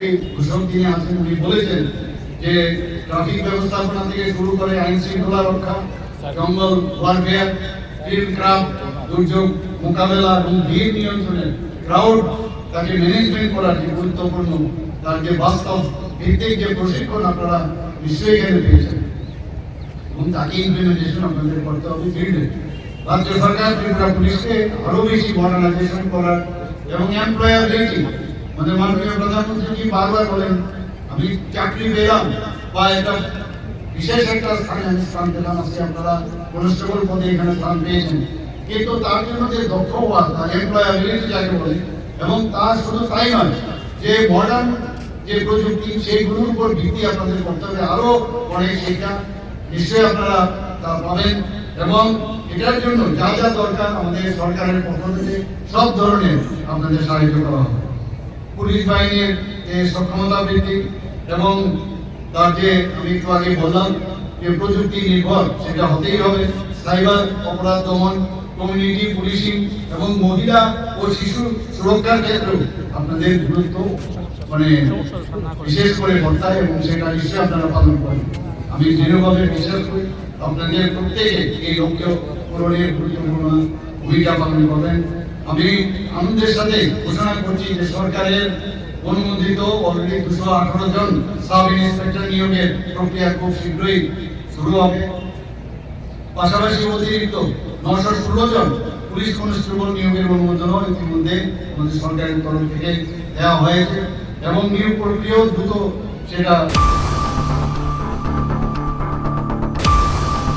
ঘোষক যিনি আছেন উনি বলেছেন যে ট্রাফিক ব্যবস্থাপনা থেকে শুরু করে আইন শৃঙ্খলা রক্ষা, জঙ্গল ওয়ারফেয়ার, ফিল্ড ক্রাফট, দুর্যোগ মোকাবেলা এবং ভিড় নিয়ন্ত্রণের ক্রাউড তাকে ম্যানেজমেন্ট করার যে গুরুত্বপূর্ণ তার যে বাস্তব ভিত্তিক যে প্রশিক্ষণ আপনারা নিশ্চয়ই এখানে পেয়েছেন এবং তাকে ইমপ্লিমেন্টেশন আপনাদের করতে হবে ফিল্ডে। রাজ্য সরকার ত্রিপুরা পুলিশকে আরো বেশি মডার্নাইজেশন করার এবং এমপ্লয়াবিলিটি মানে মাননীয় প্রধানমন্ত্রী বারবার বলেন আমি চাকরি পেলাম বা একটা বিশেষ একটা স্থানে আমি স্থান পেলাম, আজকে আপনারা কনস্টেবল পদে এখানে স্থান পেয়েছেন, কিন্তু তার জন্য যে দক্ষ হওয়া তার এমপ্লয়াবিলিটি যাকে বলে এবং তার শুধু তাই নয় যে মডার্ন যে প্রযুক্তি সেইগুলোর উপর ভিত্তি আপনাদের করতে হবে, আরো অনেক শিক্ষা নিশ্চয়ই আপনারা তা পাবেন এবং এটার জন্য যা যা দরকার আমাদের সরকারের পক্ষ থেকে সব ধরনের আপনাদের সাহায্য করা হবে। পুলিশ বাহিনীর যে সক্ষমতা বৃদ্ধি এবং তার যে আমি একটু আগে বললাম যে প্রযুক্তি নির্ভর সেটা হতেই হবে। সাইবার অপরাধ দমন, কমিউনিটি পুলিশিং এবং মহিলা ও শিশু সুরক্ষার ক্ষেত্রেও আপনাদের গুরুত্ব মানে বিশেষ করে বর্তায় এবং সেটা নিশ্চয়ই আপনারা পালন করেন। আমি দৃঢ়ভাবে বিশ্বাস করি আপনাদের প্রত্যেকে এই লক্ষ্য পূরণের গুরুত্বপূর্ণ ভূমিকা পালন করবেন। আমি আনন্দের সাথে ঘোষণা করছি যে সরকারের অনুমোদিত অলরেডি 218 জন সাব ইন্সপেক্টর নিয়োগের প্রক্রিয়া খুব শীঘ্রই শুরু হবে। পাশাপাশি অতিরিক্ত 916 জন পুলিশ কনস্টেবল নিয়োগের অনুমোদনও ইতিমধ্যে আমাদের সরকারের তরফ থেকে দেওয়া হয়েছে এবং নিয়োগ প্রক্রিয়াও দ্রুত সেটা